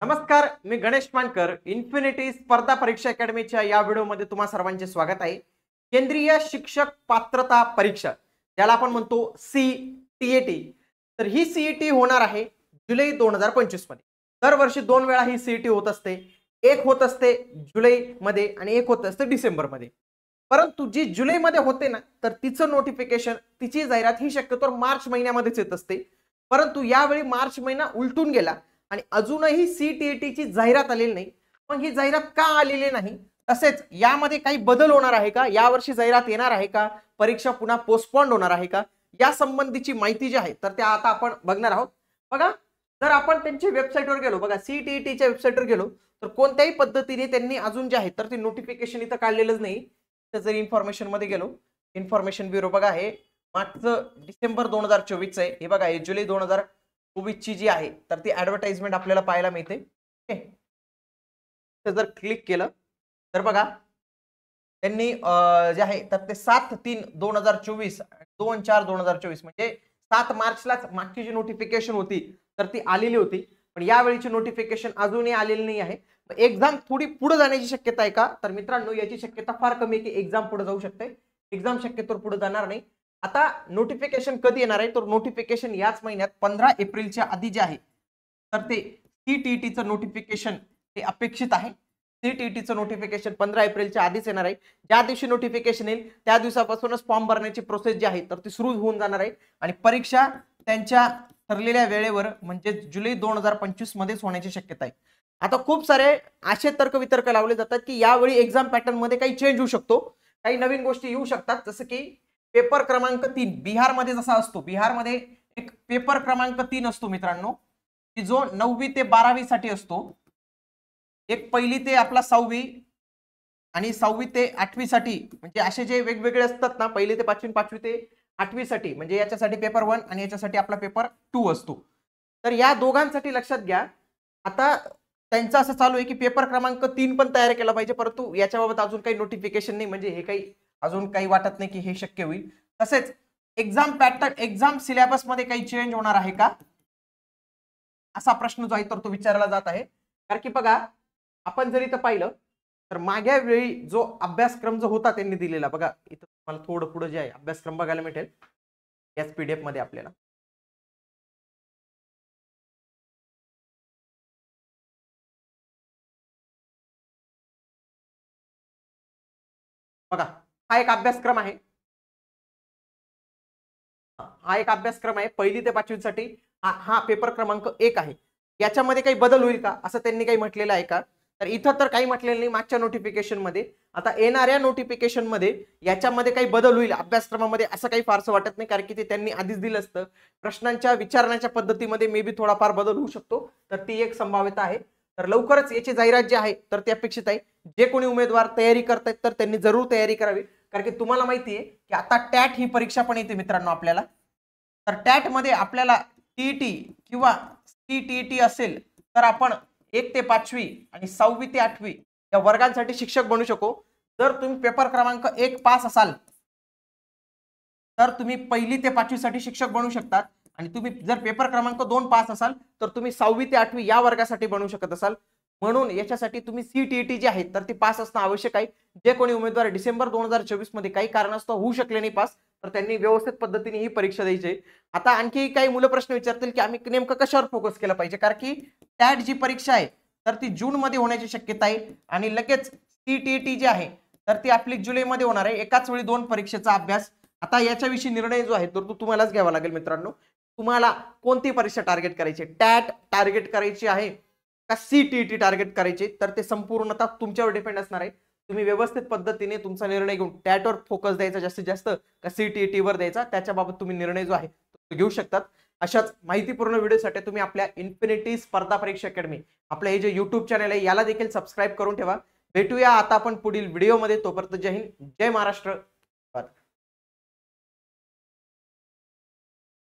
नमस्कार, मी गणेश मानकर. इन्फिनिटी स्पर्धा परीक्षा अकॅडमीच्या या व्हिडिओमध्ये तुम्हा सर्वांचे स्वागत आहे. केंद्रीय शिक्षक पात्रता परीक्षा ज्याला आपण म्हणतो CTET. तर ही CET होणार आहे जुलै 2025 मध्ये. दरवर्षी दोन वेळा ही CET होत असते. एक होत असते जुलै मध्ये आणि एक होत असते डिसेंबर मध्ये. परंतु जी जुलै मध्ये होते ना, तर तिचं नोटिफिकेशन, तिची जाहिरात ही शक्यतो मार्च महिन्यामध्येच येत असते. परंतु यावेळी मार्च महिना उलटून गेला आणि अजूनही CTET ची जाहिरात आलेली नाही. मग ही जाहिरात का आलेली नाही? तसेच यामध्ये काही बदल होणार आहे का? यावर्षी जाहिरात येणार आहे का? परीक्षा पुन्हा पोस्टपोन्ड होणार आहे का? या संबंधीची माहिती जी आहे तर त्या आता आपण बघणार आहोत. बघा, जर आपण त्यांच्या वेबसाईटवर गेलो, बघा CTET च्या वेबसाईटवर गेलो, तर कोणत्याही पद्धतीने त्यांनी अजून जे आहे तर ते नोटिफिकेशन इथं काढलेलंच नाही. तर जर इन्फॉर्मेशन मध्ये गेलो, इन्फॉर्मेशन ब्युरो बघा, हे मागचं डिसेंबर 2024 आहे. हे बघा, हे जुलै 2024 ची जी आहे तर ती ऍडव्हर्टाइजमेंट आपल्याला पाहायला मिळते. तर जर क्लिक केलं तर बघा, त्यांनी जे आहे तर ते 7/3/2024 2/4/2024 म्हणजे 7 मार्चलाच मागची जी नोटिफिकेशन होती तर ती आलेली होती. पण यावेळीची नोटिफिकेशन अजूनही आलेली नाही आहे. एक्झाम थोडी पुढे जाण्याची शक्यता आहे का? तर मित्रांनो, याची शक्यता फार कमी आहे की एक्झाम पुढे जाऊ शकते. एक्झाम शक्यतो पुढे जाणार नाही. आता नोटिफिकेशन कधी येणार आहे? तर नोटिफिकेशन याच महिन्यात 15 एप्रिलच्या आधी जे आहे तर ते CTETचं नोटिफिकेशन हे अपेक्षित आहे. CTETचं नोटिफिकेशन 15 एप्रिलच्या आधीच येणार आहे. ज्या दिवशी नोटिफिकेशन येईल त्या दिवसापासूनच फॉर्म भरण्याची प्रोसेस जी आहे तर ती सुरू होऊन जाणार आहे आणि परीक्षा त्यांच्या ठरलेल्या वेळेवर म्हणजे जुलै 2025 मध्येच होण्याची शक्यता आहे. आता खूप सारे असे तर्कवितर्क लावले जातात की यावेळी एक्झाम पॅटर्न मध्ये काही चेंज होऊ शकतो, काही नवीन गोष्टी येऊ शकतात. जसं की पेपर क्रमांक 3 बिहारमध्ये जसा असतो, बिहारमध्ये एक पेपर क्रमांक 3 असतो मित्रांनो, की जो 9वी ते 12वी साठी असतो. एक पहिली ते आपला 6वी आणि 6वी ते 8वी साठी, म्हणजे असे जे वेगवेगळे असतात ना, पहिली ते 5वी, 5वी ते 8वी साठी, म्हणजे याच्यासाठी पेपर 1 आणि याच्यासाठी आपला पेपर 2 असतो. तर या दोघांसाठी लक्षात घ्या, आता त्यांचं असं चालू आहे की पेपर क्रमांक 3 पण तयार केला पाहिजे, परंतु याच्याबाबत अजून काही नोटिफिकेशन नाही, म्हणजे हे काही अजून काही वाटत नाही की हे शक्य होईल. तसेच एक्झाम पॅटर्न, एक्झाम सिलेबस मध्ये काही चेंज होणार आहे का, असा प्रश्न जो आहे तर तो विचारला जात आहे. कारण की बघा, आपण जर इथं पाहिलं तर मागच्या वेळी जो अभ्यासक्रम जो होता त्यांनी दिलेला, बघा इथं तुम्हाला थोडं पुढे जे आहे अभ्यासक्रम बघायला मिळेल याच PDF मध्ये आपल्याला. बघा, हा एक अभ्यासक्रम आहे. हा एक अभ्यासक्रम आहे पहिली ते 5वी साठी. हा पेपर क्रमांक 1 आहे. याच्यामध्ये काही बदल होईल का असं त्यांनी काही म्हटलेलं आहे का? तर इथं तर काही म्हटलेलं नाही मागच्या नोटिफिकेशन मध्ये. आता येणाऱ्या नोटिफिकेशन मध्ये याच्यामध्ये काही बदल होईल अभ्यासक्रमामध्ये असं काही फारसं वाटत नाही, कारण की ते त्यांनी आधीच दिलं असतं. प्रश्नांच्या विचारण्याच्या पद्धतीमध्ये मे बी थोडाफार बदल होऊ शकतो, तर ती एक संभाव्यता आहे. तर लवकरच याची जाहिरात जी आहे तर ती अपेक्षित आहे. जे कोणी उमेदवार तयारी करतायत तर त्यांनी जरूर तयारी करावी, कारण की तुम्हाला माहिती आहे की आता टॅट ही परीक्षा पण येते मित्रांनो आपल्याला. तर टॅट मध्ये आपल्याला TET किंवा CTET असेल तर आपण 1 ते 5वी आणि 6वी ते 8वी या वर्गांसाठी शिक्षक बनू शकू. जर तुम्ही पेपर क्रमांक 1 पास असाल तर तुम्ही पहिली ते 5वी साठी शिक्षक बनू शकतात, आणि तुम्ही जर पेपर क्रमांक 2 पास असाल तर तुम्ही 6वी ते 8वी या वर्गासाठी बनू शकत असाल. म्हणून याच्यासाठी तुम्ही CTET जी आहे तर ती पास असणं आवश्यक आहे. जे कोणी उमेदवार डिसेंबर 2024 मध्ये काही कारणास्तव होऊ शकले नाही पास, तर त्यांनी व्यवस्थित पद्धतीने ही परीक्षा द्यायची आहे. आता आणखी काही मुलं प्रश्न विचारतील की आम्ही नेमकं कशावर फोकस केला पाहिजे, कारण की टॅट जी परीक्षा आहे तर ती जून मध्ये होण्याची शक्यता आहे आणि लगेच CTET जी आहे तर ती आपली जुलैमध्ये होणार आहे. एकाच वेळी दोन परीक्षेचा अभ्यास. आता याच्याविषयी निर्णय जो आहे तर तो तुम्हालाच घ्यावा लागेल मित्रांनो. तुम्हाला कोणती परीक्षा टार्गेट करायची, टॅट टार्गेट करायची आहे का CTET टार्गेट करायची, तर ते संपूर्णतः तुमच्यावर डिपेंड असणार आहे. तुम्ही व्यवस्थित पद्धतीने तुमचा निर्णय घेऊन टॅटवर फोकस द्यायचा जास्तीत जास्त का CTET वर द्यायचा, त्याच्याबाबत तुम्ही निर्णय जो आहे तो घेऊ शकतात. अशाच माहितीपूर्ण व्हिडिओसाठी तुम्ही आपल्या इन्फिनिटी स्पर्धा परीक्षा अकॅडमी, आपलं हे जे युट्यूब चॅनल आहे याला देखील सबस्क्राईब करून ठेवा. भेटूया आता आपण पुढील व्हिडिओमध्ये. तोपर्यंत जय हिंद, जय महाराष्ट्र.